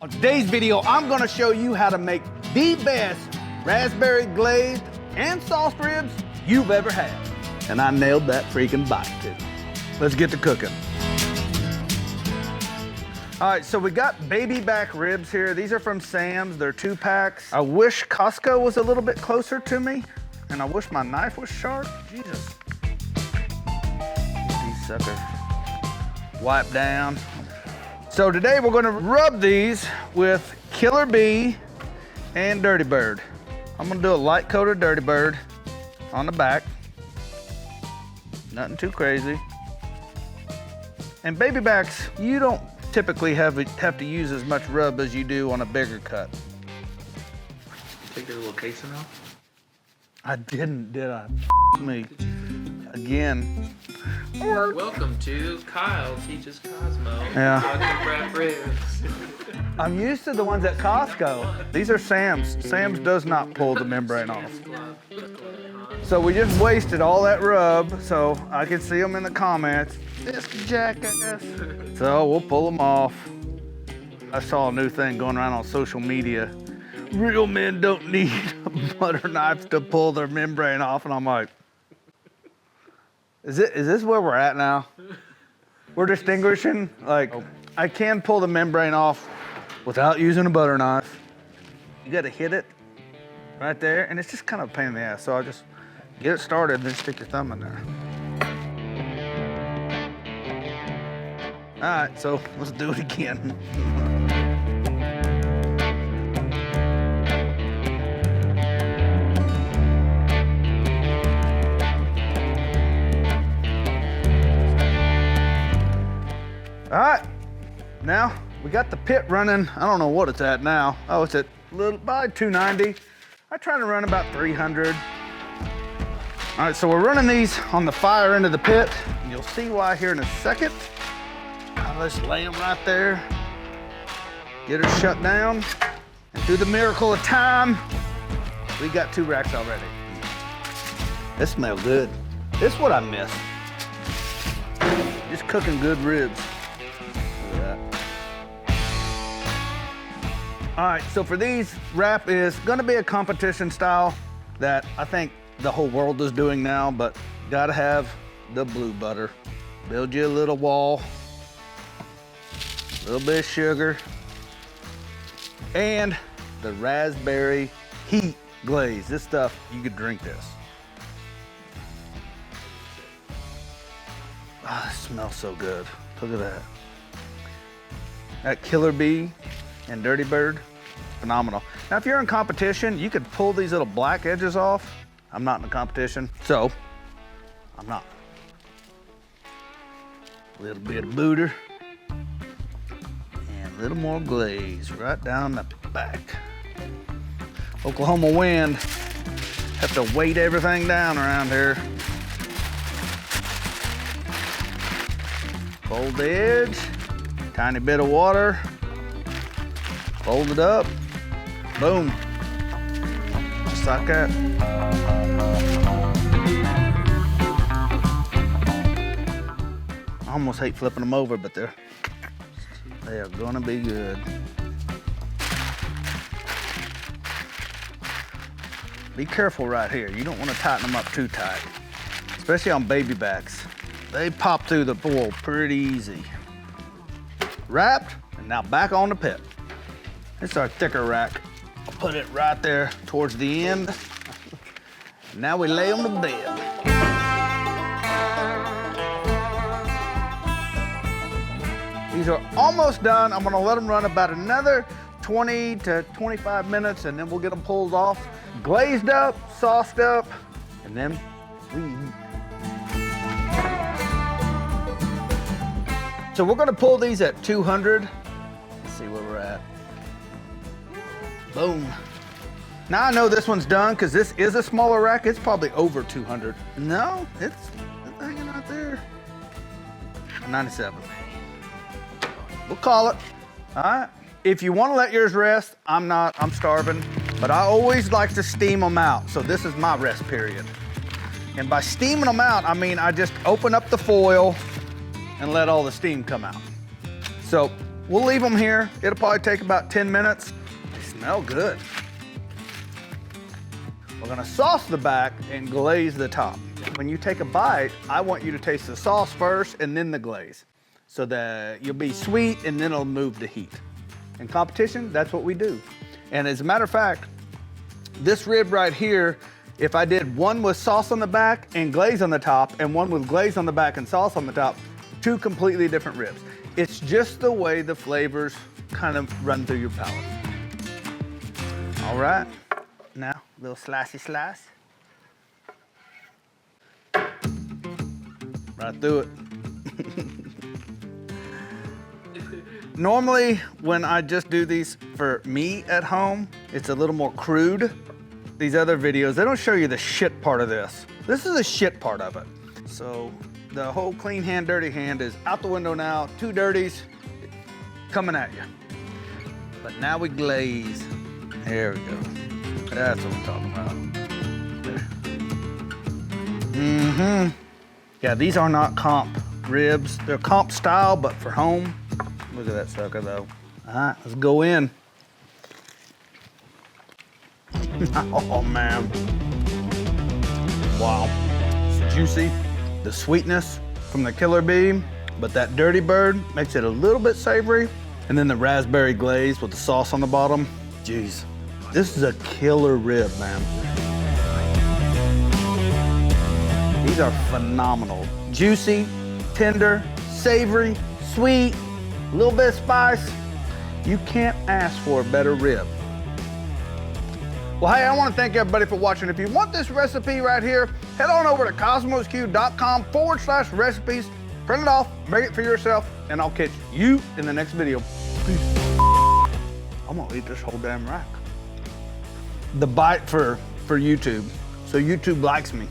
On today's video, I'm gonna show you how to make the best raspberry glazed and sauced ribs you've ever had. And I nailed that freaking bite, too. Let's get to cooking. All right, so we got baby back ribs here. These are from Sam's, they're 2-packs. I wish Costco was a little bit closer to me, and I wish my knife was sharp. Jesus. Get these suckers wiped down. So today we're gonna rub these with Killer Bee and Dirty Bird. I'm gonna do a light coat of Dirty Bird on the back. Nothing too crazy. And baby backs, you don't typically have to use as much rub as you do on a bigger cut. Take the little casing off? I didn't, did I? Me. Again. Welcome to Kyle Teaches Cosmo. Yeah. Wrap ribs. I'm used to the ones at Costco. These are Sam's. Sam's does not pull the membrane off. So we just wasted all that rub, so I can see them in the comments. This jackass. So we'll pull them off. I saw a new thing going around on social media. Real men don't need butter knives to pull their membrane off, and I'm like, is this where we're at now? We're distinguishing, like, I can pull the membrane off without using a butter knife. You gotta hit it right there, and it's just kind of a pain in the ass. So I'll just get it started, then stick your thumb in there. All right, so let's do it again. All right, now we got the pit running. I don't know what it's at now. Oh, it's at by 290. I try to run about 300. All right, so we're running these on the fire end of the pit, and you'll see why here in a second. Now let's lay them right there. Get her shut down, and through the miracle of time, we got 2 racks already. This smells good. This is what I miss. Just cooking good ribs. All right, so for these, wrap is gonna be a competition style that I think the whole world is doing now, but gotta have the blue butter. Build you a little wall, a little bit of sugar, and the raspberry heat glaze. This stuff, you could drink this. Ah, it smells so good. Look at that. That Killer Bee and Dirty Bird, phenomenal. Now, if you're in competition, you could pull these little black edges off. I'm not in a competition, so I'm not. A little bit of butter and a little more glaze right down the back. Oklahoma wind, have to weight everything down around here. Fold the edge, tiny bit of water. Fold it up, boom, just like that. I almost hate flipping them over, but they are gonna be good. Be careful right here. You don't wanna tighten them up too tight, especially on baby backs. They pop through the foil pretty easy. Wrapped, and now back on the pit. It's our thicker rack. I'll put it right there towards the end. Now we lay them to bed. These are almost done. I'm gonna let them run about another 20 to 25 minutes, and then we'll get them pulled off, glazed up, sauced up, and then we eat. So we're gonna pull these at 200. Let's see where we're at. Boom. Now I know this one's done because this is a smaller rack. It's probably over 200. No, it's hanging out there. 97. We'll call it. All right. If you want to let yours rest, I'm not, I'm starving, but I always like to steam them out. So this is my rest period. And by steaming them out, I mean I just open up the foil and let all the steam come out. So We'll leave them here. It'll probably take about 10 minutes. They smell good. We're gonna sauce the back and glaze the top. When you take a bite, I want you to taste the sauce first and then the glaze, so that you'll be sweet and then it'll move the heat. In competition, that's what we do. And as a matter of fact, this rib right here, if I did one with sauce on the back and glaze on the top, and one with glaze on the back and sauce on the top, two completely different ribs. It's just the way the flavors kind of run through your palate. All right, now, a little slicey slice. Right through it. Normally, when I just do these for me at home, it's a little more crude. These other videos, they don't show you the shit part of this. This is the shit part of it. So the whole clean hand, dirty hand is out the window now. Two dirties coming at you. But now we glaze. There we go. That's what I'm talking about. There. Yeah, these are not comp ribs. They're comp style, but for home. Look at that sucker though. All right, let's go in. Oh man. Wow. It's juicy. The sweetness from the killer bee, but that dirty bird makes it a little bit savory. And then the raspberry glaze with the sauce on the bottom. Jeez. This is a killer rib, man. These are phenomenal. Juicy, tender, savory, sweet, a little bit of spice. You can't ask for a better rib. Well, hey, I want to thank everybody for watching. If you want this recipe right here, head on over to kosmosq.com/recipes. Print it off, make it for yourself, and I'll catch you in the next video. Peace. I'm gonna eat this whole damn rack. The bite for YouTube, so YouTube likes me.